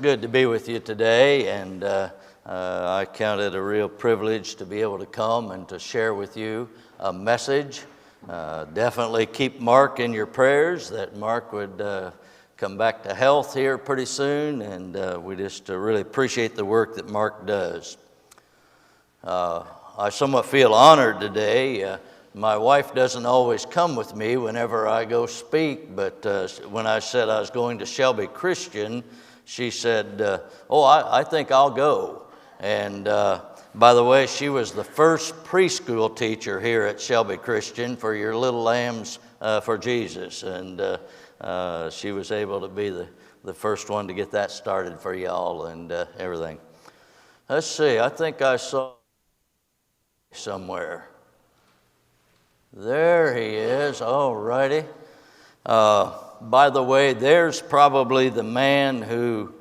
Good to be with you today, and I count it a real privilege to be able to come and to share with you a message. Definitely keep Mark in your prayers, that Mark would come back to health here pretty soon, and we just really appreciate the work that Mark does. I somewhat feel honored today. My wife doesn't always come with me whenever I go speak, but when I said I was going to Shelby Christian, she said, I think I'll go. And by the way, she was the first preschool teacher here at Shelby Christian for your little lambs for Jesus. And she was able to be the first one to get that started for y'all and everything. Let's see, I think I saw somewhere. There he is, all righty. By the way, there's probably the man who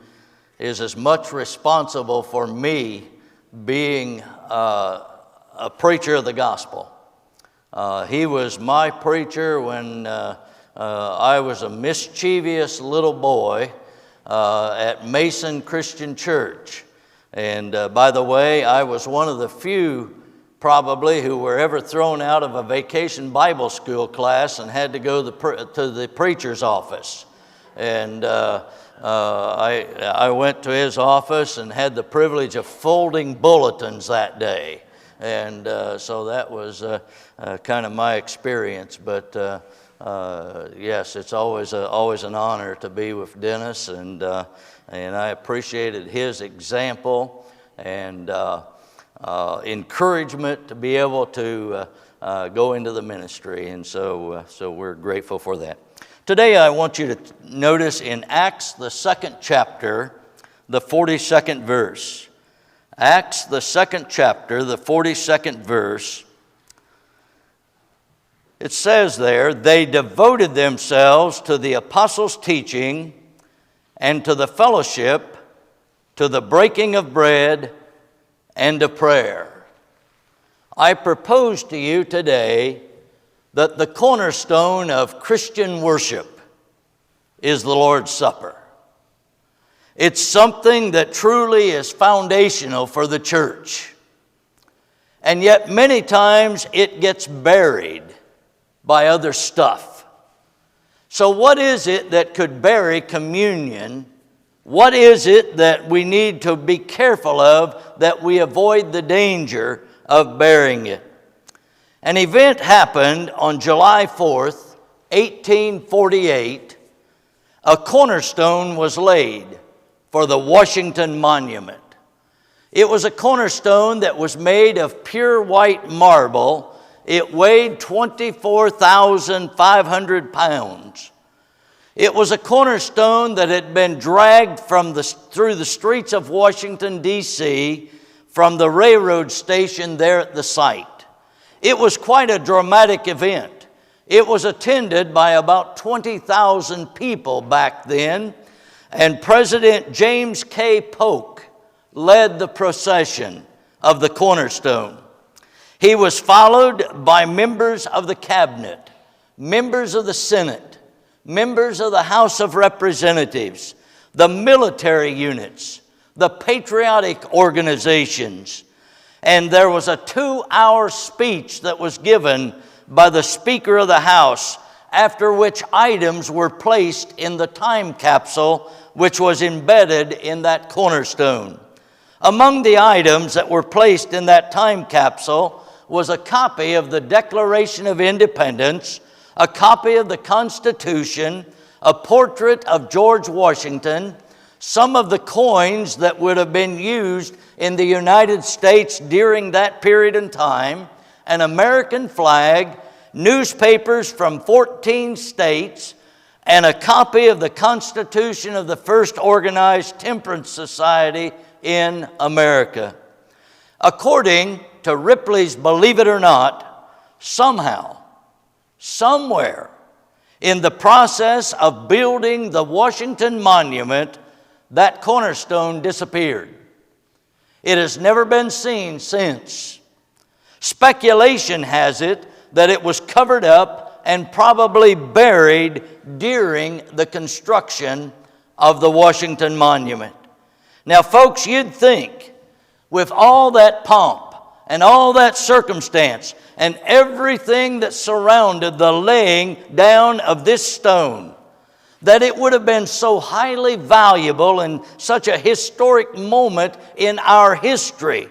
is as much responsible for me being a preacher of the gospel. He was my preacher when I was a mischievous little boy at Mason Christian Church. And by the way, I was one of the few probably who were ever thrown out of a vacation Bible school class and had to go to the preacher's office. And I went to his office and had the privilege of folding bulletins that day. And so that was kind of my experience. But yes, it's always an honor to be with Dennis, and I appreciated his example and encouragement to be able to go into the ministry, and so we're grateful for that. Today I want you to notice in Acts, the 2nd chapter, the 42nd verse. Acts, the 2nd chapter, the 42nd verse. It says there, they devoted themselves to the apostles' teaching and to the fellowship, to the breaking of bread, and to prayer. I propose to you today that the cornerstone of Christian worship is the Lord's Supper. It's something that truly is foundational for the church. And yet many times it gets buried by other stuff. So what is it that could bury communion? What is it that we need to be careful of that we avoid the danger of burying it? An event happened on July 4th, 1848. A cornerstone was laid for the Washington Monument. It was a cornerstone that was made of pure white marble. It weighed 24,500 pounds. It was a cornerstone that had been dragged through the streets of Washington, D.C., from the railroad station there at the site. It was quite a dramatic event. It was attended by about 20,000 people back then, and President James K. Polk led the procession of the cornerstone. He was followed by members of the cabinet, members of the Senate, members of the House of Representatives, the military units, the patriotic organizations. And there was a 2-hour speech that was given by the Speaker of the House, after which items were placed in the time capsule which was embedded in that cornerstone. Among the items that were placed in that time capsule was a copy of the Declaration of Independence, a copy of the Constitution, a portrait of George Washington, some of the coins that would have been used in the United States during that period in time, an American flag, newspapers from 14 states, and a copy of the Constitution of the first organized temperance society in America. According to Ripley's Believe It or Not, somehow, somewhere in the process of building the Washington Monument, that cornerstone disappeared. It has never been seen since. Speculation has it that it was covered up and probably buried during the construction of the Washington Monument. Now, folks, you'd think with all that pomp and all that circumstance and everything that surrounded the laying down of this stone, that it would have been so highly valuable and such a historic moment in our history.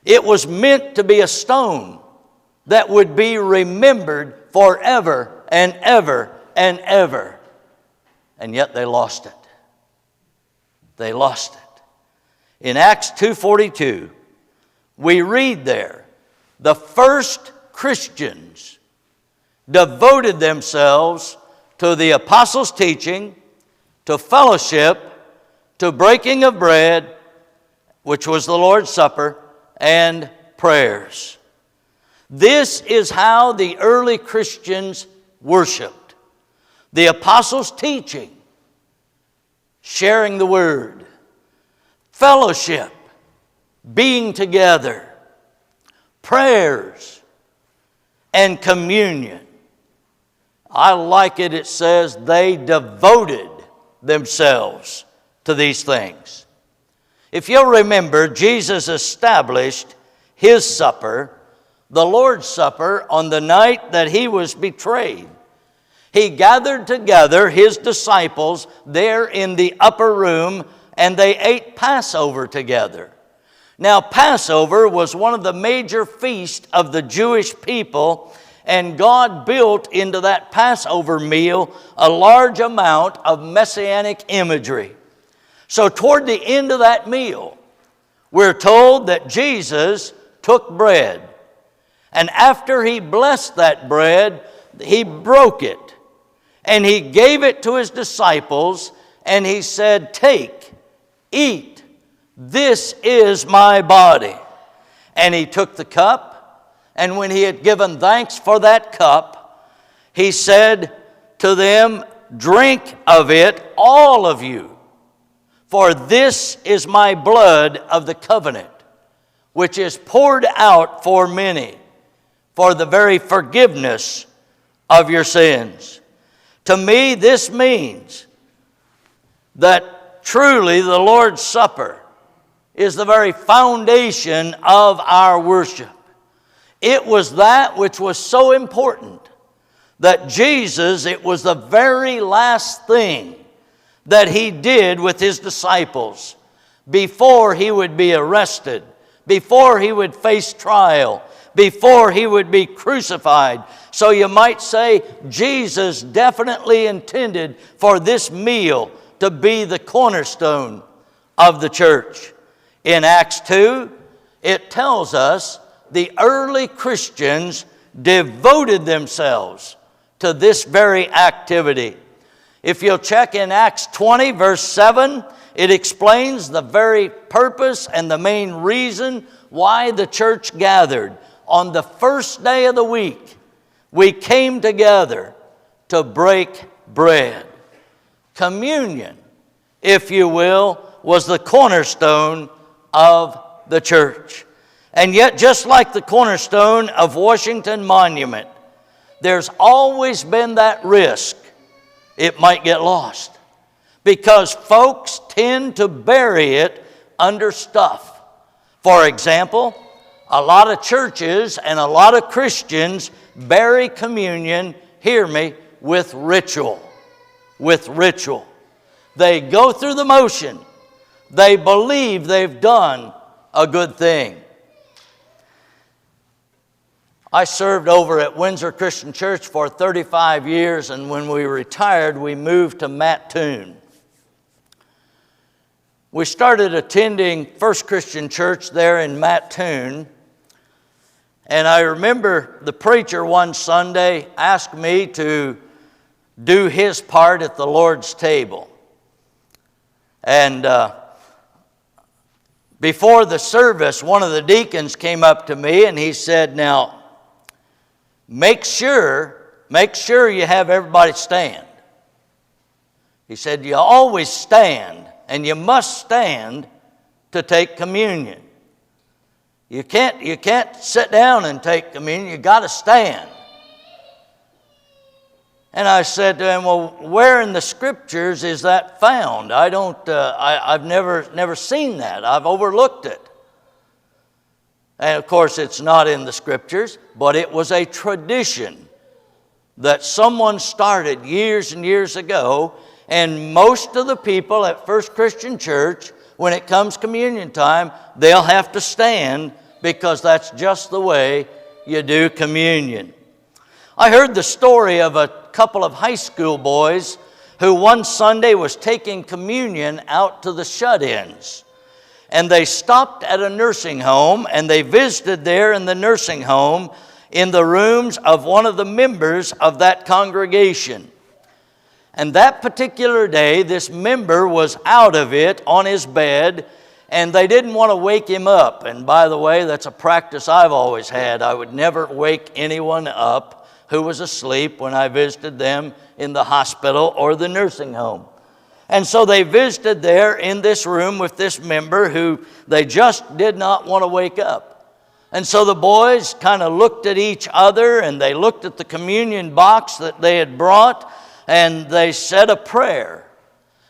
It was meant to be a stone that would be remembered forever and ever and ever. And yet they lost it. They lost it. In Acts 2:42, we read there, the first Christians devoted themselves to the apostles' teaching, to fellowship, to breaking of bread, which was the Lord's Supper, and prayers. This is how the early Christians worshiped. The apostles' teaching, sharing the word, fellowship, being together, prayers, and communion. I like it, it says they devoted themselves to these things. If you'll remember, Jesus established his supper, the Lord's Supper, on the night that he was betrayed. He gathered together his disciples there in the upper room, and they ate Passover together. Now, Passover was one of the major feasts of the Jewish people, and God built into that Passover meal a large amount of messianic imagery. So toward the end of that meal, we're told that Jesus took bread, and after he blessed that bread, he broke it, and he gave it to his disciples, and he said, "Take, eat, this is my body." And he took the cup, and when he had given thanks for that cup, he said to them, "Drink of it, all of you, for this is my blood of the covenant, which is poured out for many, for the very forgiveness of your sins." To me, this means that truly the Lord's Supper is the very foundation of our worship. It was that which was so important that Jesus, it was the very last thing that he did with his disciples before he would be arrested, before he would face trial, before he would be crucified. So you might say Jesus definitely intended for this meal to be the cornerstone of the church. In Acts 2, it tells us the early Christians devoted themselves to this very activity. If you'll check in Acts 20, verse 7, it explains the very purpose and the main reason why the church gathered. On the first day of the week, we came together to break bread. Communion, if you will, was the cornerstone of the church. And yet, just like the cornerstone of Washington Monument, there's always been that risk it might get lost, because folks tend to bury it under stuff. For example, a lot of churches and a lot of Christians bury communion, hear me, with ritual. With ritual. They go through the motion. They believe they've done a good thing. I served over at Windsor Christian Church for 35 years, and when we retired, we moved to Mattoon. We started attending First Christian Church there in Mattoon, and I remember the preacher one Sunday asked me to do his part at the Lord's table. And before the service, one of the deacons came up to me and he said, "Now, make sure you have everybody stand." He said, "You always stand, and you must stand to take communion. You can't sit down and take communion. You got to stand." And I said to him, well, where in the Scriptures is that found? I've never seen that. I've overlooked it. And of course, it's not in the Scriptures, but it was a tradition that someone started years and years ago. And most of the people at First Christian Church, when it comes communion time, they'll have to stand because that's just the way you do communion. I heard the story of a couple of high school boys who one Sunday was taking communion out to the shut-ins. And they stopped at a nursing home, and they visited there in the nursing home in the rooms of one of the members of that congregation. And that particular day, this member was out of it on his bed, and they didn't want to wake him up. And by the way, that's a practice I've always had. I would never wake anyone up who was asleep when I visited them in the hospital or the nursing home. And so they visited there in this room with this member who they just did not want to wake up. And so the boys kind of looked at each other, and they looked at the communion box that they had brought, and they said a prayer.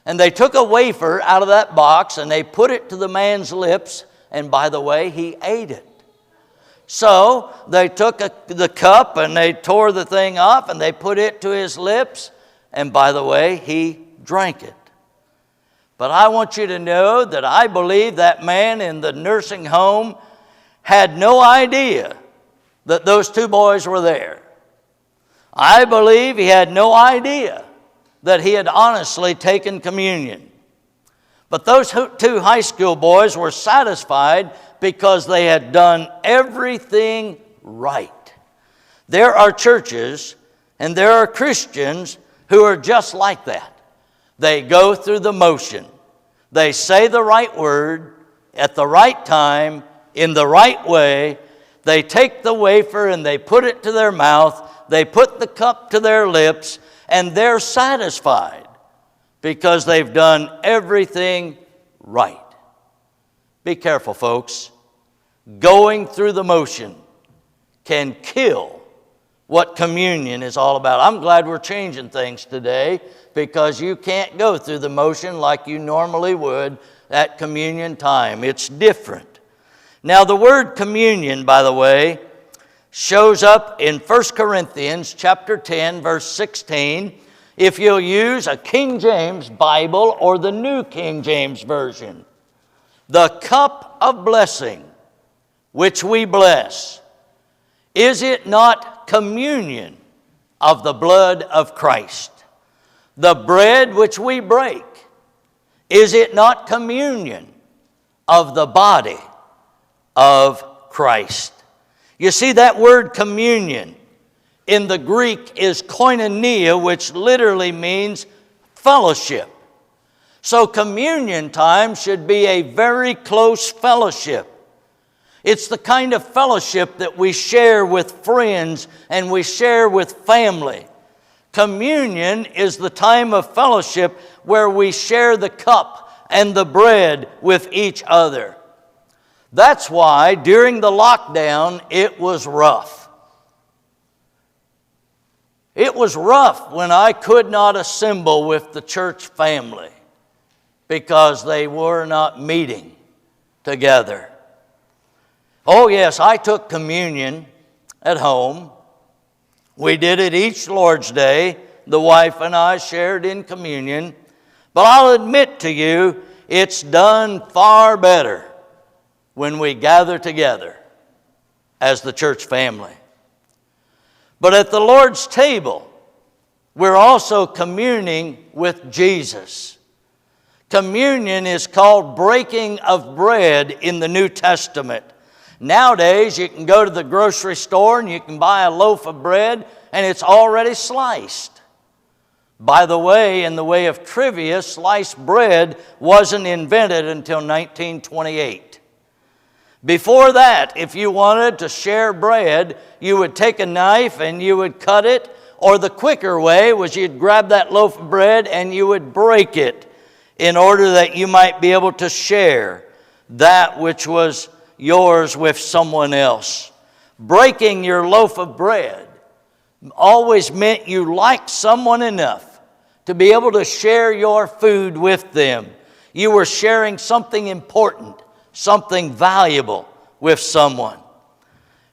And they took a wafer out of that box, and they put it to the man's lips, and by the way, he ate it. So they took the cup, and they tore the thing off, and they put it to his lips, and by the way, he drank it. But I want you to know that I believe that man in the nursing home had no idea that those two boys were there. I believe he had no idea that he had honestly taken communion. But those two high school boys were satisfied because they had done everything right. There are churches and there are Christians who are just like that. They go through the motion. They say the right word at the right time, in the right way. They take the wafer and they put it to their mouth. They put the cup to their lips, and they're satisfied because they've done everything right. Be careful, folks. Going through the motion can kill what communion is all about. I'm glad we're changing things today, because you can't go through the motion like you normally would at communion time. It's different. Now, the word communion, by the way, shows up in 1 Corinthians chapter 10, verse 16, if you'll use a King James Bible or the New King James Version. The cup of blessing, which we bless, is it not communion of the blood of Christ? The bread which we break, is it not communion of the body of Christ? You see, that word communion in the Greek is koinonia, which literally means fellowship. So communion time should be a very close fellowship. It's the kind of fellowship that we share with friends and we share with family. Communion is the time of fellowship where we share the cup and the bread with each other. That's why during the lockdown it was rough. It was rough when I could not assemble with the church family because they were not meeting together. Oh yes, I took communion at home. We did it each Lord's Day. The wife and I shared in communion. But I'll admit to you, it's done far better when we gather together as the church family. But at the Lord's table, we're also communing with Jesus. Communion is called breaking of bread in the New Testament. Nowadays, you can go to the grocery store and you can buy a loaf of bread and it's already sliced. By the way, in the way of trivia, sliced bread wasn't invented until 1928. Before that, if you wanted to share bread, you would take a knife and you would cut it, or the quicker way was you'd grab that loaf of bread and you would break it in order that you might be able to share that which was yours with someone else. Breaking your loaf of bread always meant you liked someone enough to be able to share your food with them. You were sharing something important, something valuable with someone.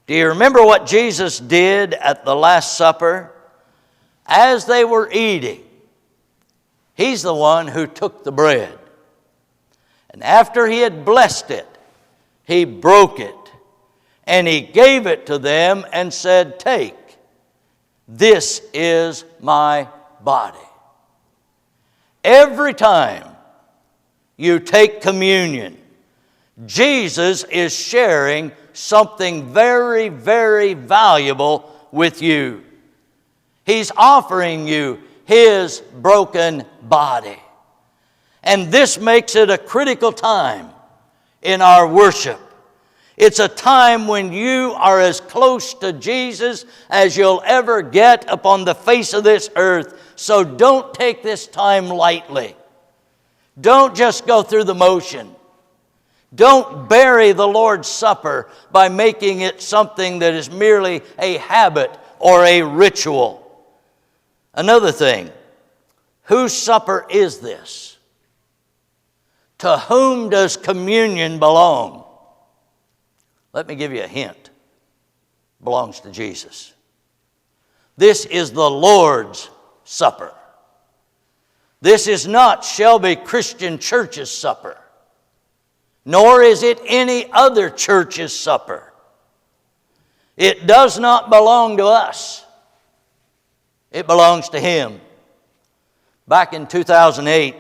Do you remember what Jesus did at the Last Supper? As they were eating, He's the one who took the bread. And after He had blessed it, He broke it. And He gave it to them and said, "Take, this is my body." Every time you take communion, Jesus is sharing something very, very valuable with you. He's offering you His broken body. And this makes it a critical time in our worship. It's a time when you are as close to Jesus as you'll ever get upon the face of this earth. So don't take this time lightly. Don't just go through the motion. Don't bury the Lord's Supper by making it something that is merely a habit or a ritual. Another thing, whose supper is this? To whom does communion belong? Let me give you a hint. It belongs to Jesus. This is the Lord's Supper. This is not Shelby Christian Church's supper, nor is it any other church's supper. It does not belong to us. It belongs to Him. Back in 2008,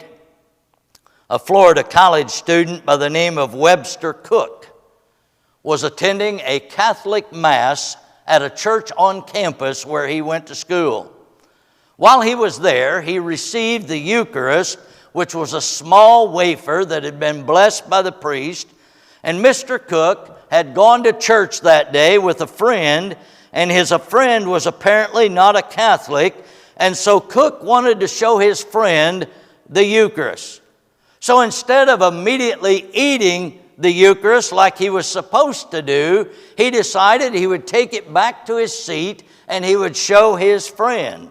a Florida college student by the name of Webster Cook was attending a Catholic Mass at a church on campus where he went to school. While he was there, he received the Eucharist, which was a small wafer that had been blessed by the priest. And Mr. Cook had gone to church that day with a friend, and his friend was apparently not a Catholic, and so Cook wanted to show his friend the Eucharist. So instead of immediately eating the Eucharist like he was supposed to do, he decided he would take it back to his seat and he would show his friend.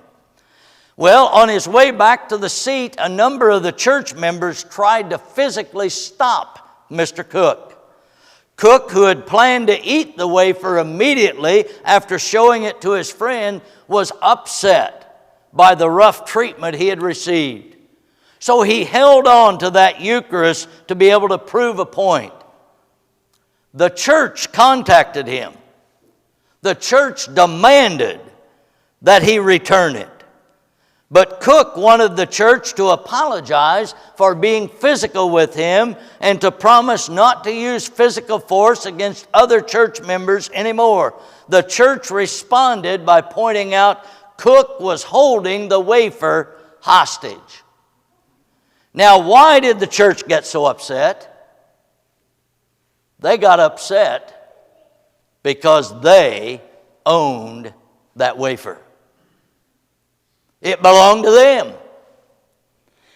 Well, on his way back to the seat, a number of the church members tried to physically stop Mr. Cook. Cook, who had planned to eat the wafer immediately after showing it to his friend, was upset by the rough treatment he had received. So he held on to that Eucharist to be able to prove a point. The church contacted him. The church demanded that he return it. But Cook wanted the church to apologize for being physical with him and to promise not to use physical force against other church members anymore. The church responded by pointing out Cook was holding the wafer hostage. Now, why did the church get so upset? They got upset because they owned that wafer. It belonged to them.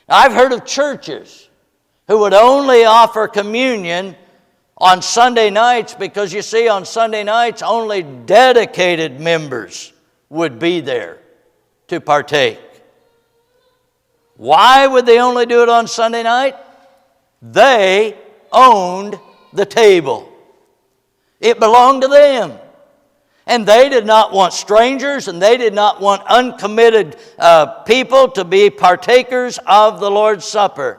Now, I've heard of churches who would only offer communion on Sunday nights because, you see, on Sunday nights only dedicated members would be there to partake. Why would they only do it on Sunday night? They owned the table. It belonged to them. And they did not want strangers, and they did not want uncommitted people to be partakers of the Lord's Supper.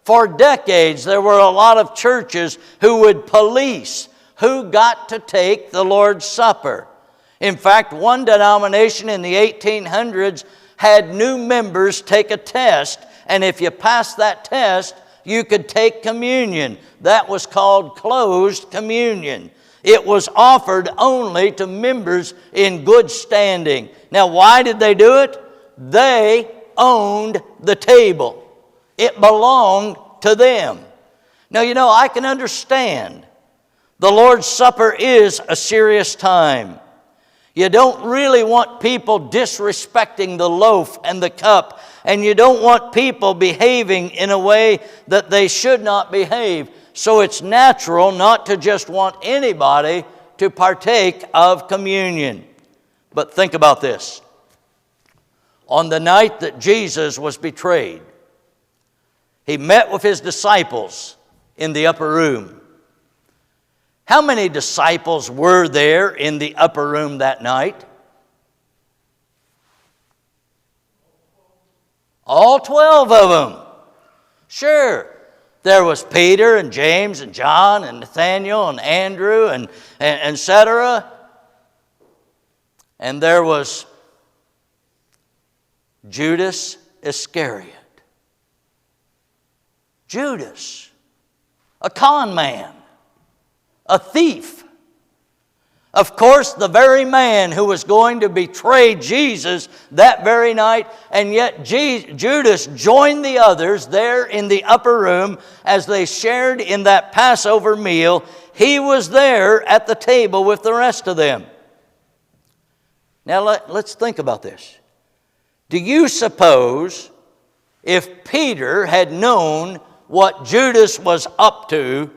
For decades, there were a lot of churches who would police who got to take the Lord's Supper. In fact, one denomination in the 1800s had new members take a test, and if you passed that test, you could take communion. That was called closed communion. It was offered only to members in good standing. Now, why did they do it? They owned the table. It belonged to them. Now, you know, I can understand. The Lord's Supper is a serious time. You don't really want people disrespecting the loaf and the cup, and you don't want people behaving in a way that they should not behave. So it's natural not to just want anybody to partake of communion. But think about this. on the night that Jesus was betrayed. He met with his disciples in the upper room. How many disciples were there in the upper room that night? All 12 of them. Sure. There was Peter and James and John and Nathaniel and Andrew and etc. And there was Judas Iscariot. Judas, a con man, a thief. Of course, the very man who was going to betray Jesus that very night, and yet Judas joined the others there in the upper room as they shared in that Passover meal. He was there at the table with the rest of them. Now let's think about this. Do you suppose if Peter had known what Judas was up to,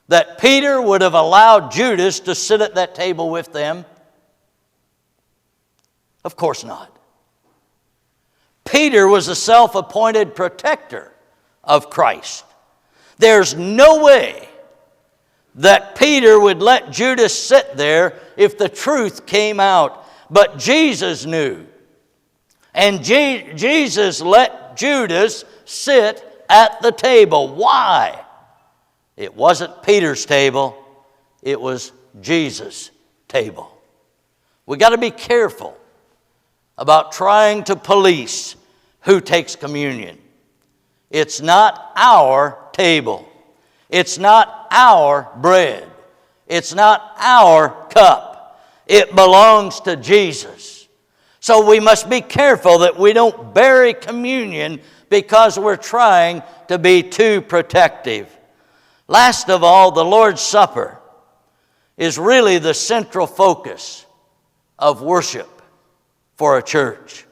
that Peter would have allowed Judas to sit at that table with them? Of course not. Peter was a self-appointed protector of Christ. There's no way that Peter would let Judas sit there if the truth came out. But Jesus knew. And Jesus let Judas sit at the table. Why? It wasn't Peter's table, it was Jesus' table. We got to be careful about trying to police who takes communion. It's not our table. It's not our bread. It's not our cup. It belongs to Jesus. So we must be careful that we don't bury communion because we're trying to be too protective. Last of all, the Lord's Supper is really the central focus of worship for a church.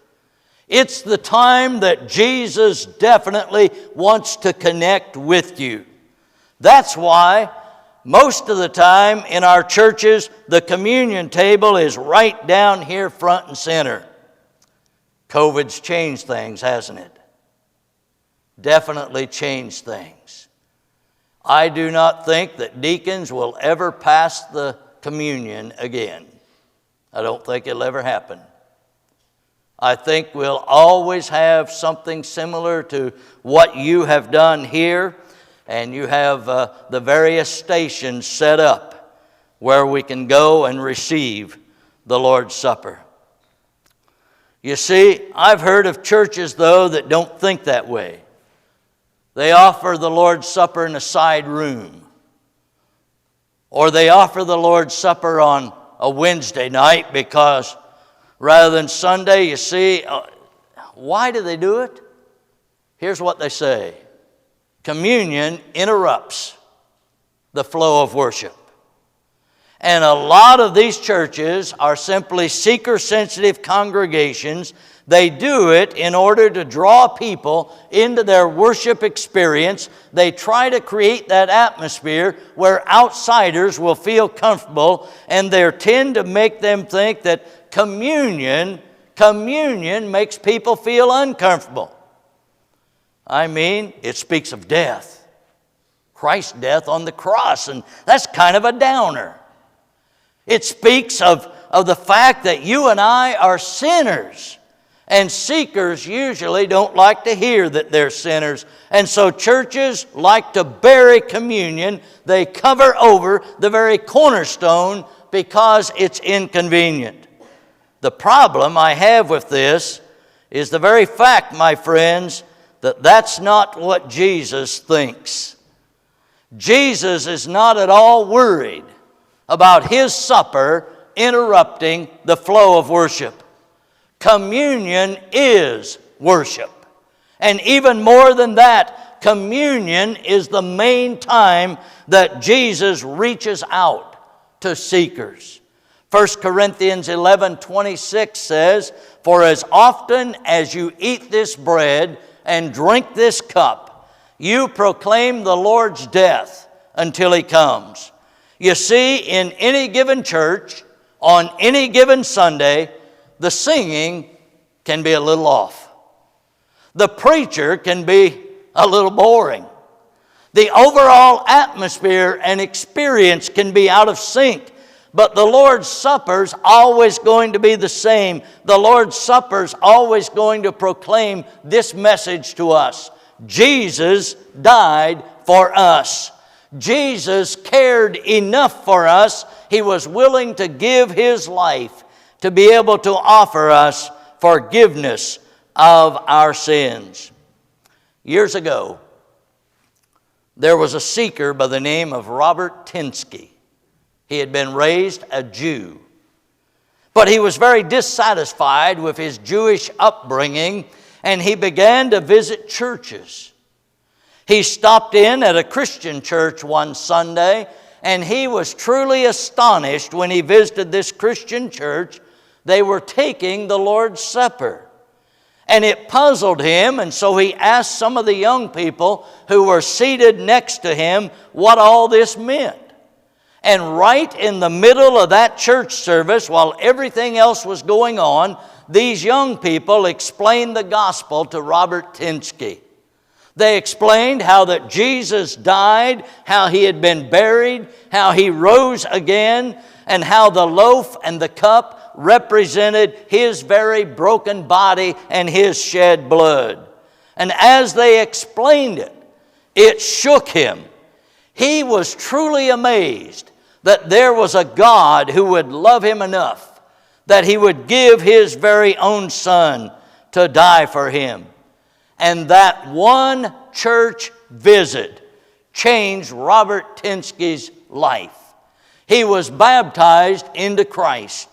It's the time that Jesus definitely wants to connect with you. That's why most of the time in our churches, the communion table is right down here front and center. COVID's changed things, hasn't it? Definitely changed things. I do not think that deacons will ever pass the communion again. I don't think it'll ever happen. I think we'll always have something similar to what you have done here, and you have the various stations set up where we can go and receive the Lord's Supper. You see, I've heard of churches, though, that don't think that way. They offer the Lord's Supper in a side room. Or they offer the Lord's Supper on a Wednesday night because rather than Sunday, you see, why do they do it? Here's what they say. Communion interrupts the flow of worship. And a lot of these churches are simply seeker-sensitive congregations. They do it in order to draw people into their worship experience. They try to create that atmosphere where outsiders will feel comfortable, and they tend to make them think that communion makes people feel uncomfortable. I mean, it speaks of death, Christ's death on the cross, and that's kind of a downer. It speaks of the fact that you and I are sinners. And seekers usually don't like to hear that they're sinners. And so churches like to bury communion. They cover over the very cornerstone because it's inconvenient. The problem I have with this is the very fact, my friends, that that's not what Jesus thinks. Jesus is not at all worried about his supper interrupting the flow of worship. Communion is worship. And even more than that, communion is the main time that Jesus reaches out to seekers. 1 Corinthians 11:26 says, "For as often as you eat this bread and drink this cup, you proclaim the Lord's death until he comes." You see, in any given church, on any given Sunday, the singing can be a little off. The preacher can be a little boring. The overall atmosphere and experience can be out of sync. But the Lord's Supper's always going to be the same. The Lord's Supper's always going to proclaim this message to us. Jesus died for us. Jesus cared enough for us. He was willing to give His life to be able to offer us forgiveness of our sins. Years ago, there was a seeker by the name of Robert Tinsky. He had been raised a Jew, but he was very dissatisfied with his Jewish upbringing, and he began to visit churches. He stopped in at a Christian church one Sunday, and he was truly astonished when he visited this Christian church. They were taking the Lord's Supper. And it puzzled him, and so he asked some of the young people who were seated next to him what all this meant. And right in the middle of that church service, while everything else was going on, these young people explained the gospel to Robert Tinsky. They explained how that Jesus died, how He had been buried, how He rose again, and how the loaf and the cup represented His very broken body and His shed blood. And as they explained it, it shook him. He was truly amazed that there was a God who would love him enough that He would give His very own Son to die for him. And that one church visit changed Robert Tinsky's life. He was baptized into Christ.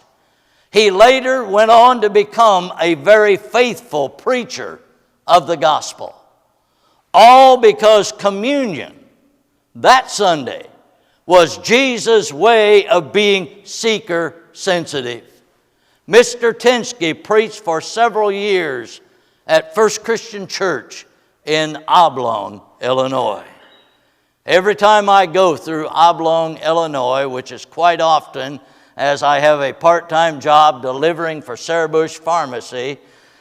He later went on to become a very faithful preacher of the gospel. All because communion that Sunday was Jesus' way of being seeker-sensitive. Mr. Tinsky preached for several years at First Christian Church in Oblong, Illinois. Every time I go through Oblong, Illinois, which is quite often, as I have a part-time job delivering for Sarah Bush Pharmacy,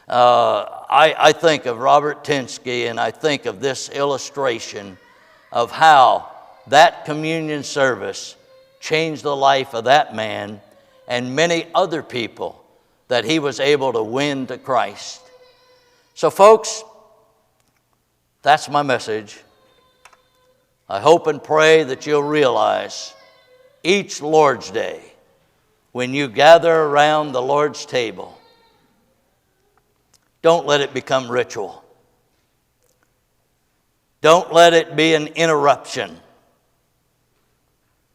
I think of Robert Tinsky, and I think of this illustration of how that communion service changed the life of that man and many other people that he was able to win to Christ. So folks, that's my message. I hope and pray that you'll realize each Lord's Day, when you gather around the Lord's table, don't let it become ritual. Don't let it be an interruption.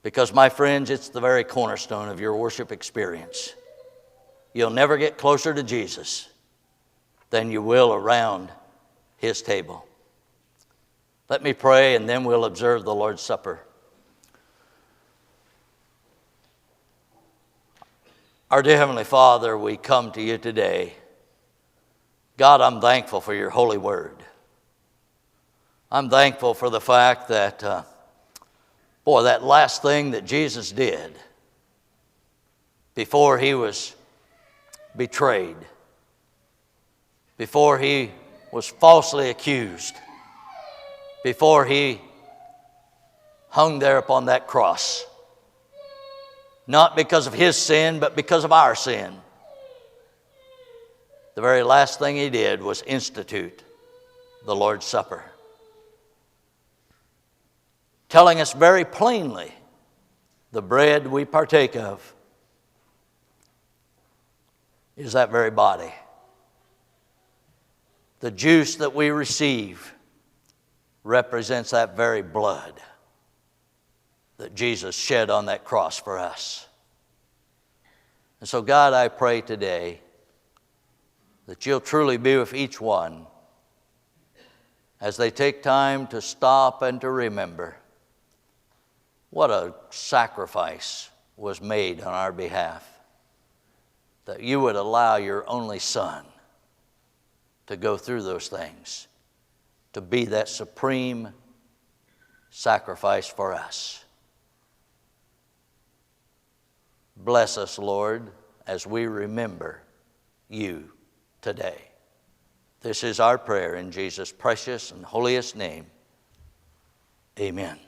Because, my friends, it's the very cornerstone of your worship experience. You'll never get closer to Jesus than you will around His table. Let me pray, and then we'll observe the Lord's Supper. Our dear Heavenly Father, we come to You today. God, I'm thankful for Your holy word. I'm thankful for the fact that, that last thing that Jesus did before He was betrayed, before He was falsely accused, before He hung there upon that cross, not because of His sin, but because of our sin. The very last thing He did was institute the Lord's Supper, telling us very plainly the bread we partake of is that very body. The juice that we receive represents that very blood that Jesus shed on that cross for us. And so, God, I pray today that You'll truly be with each one as they take time to stop and to remember what a sacrifice was made on our behalf, that You would allow Your only Son to go through those things, to be that supreme sacrifice for us. Bless us, Lord, as we remember You today. This is our prayer in Jesus' precious and holiest name. Amen.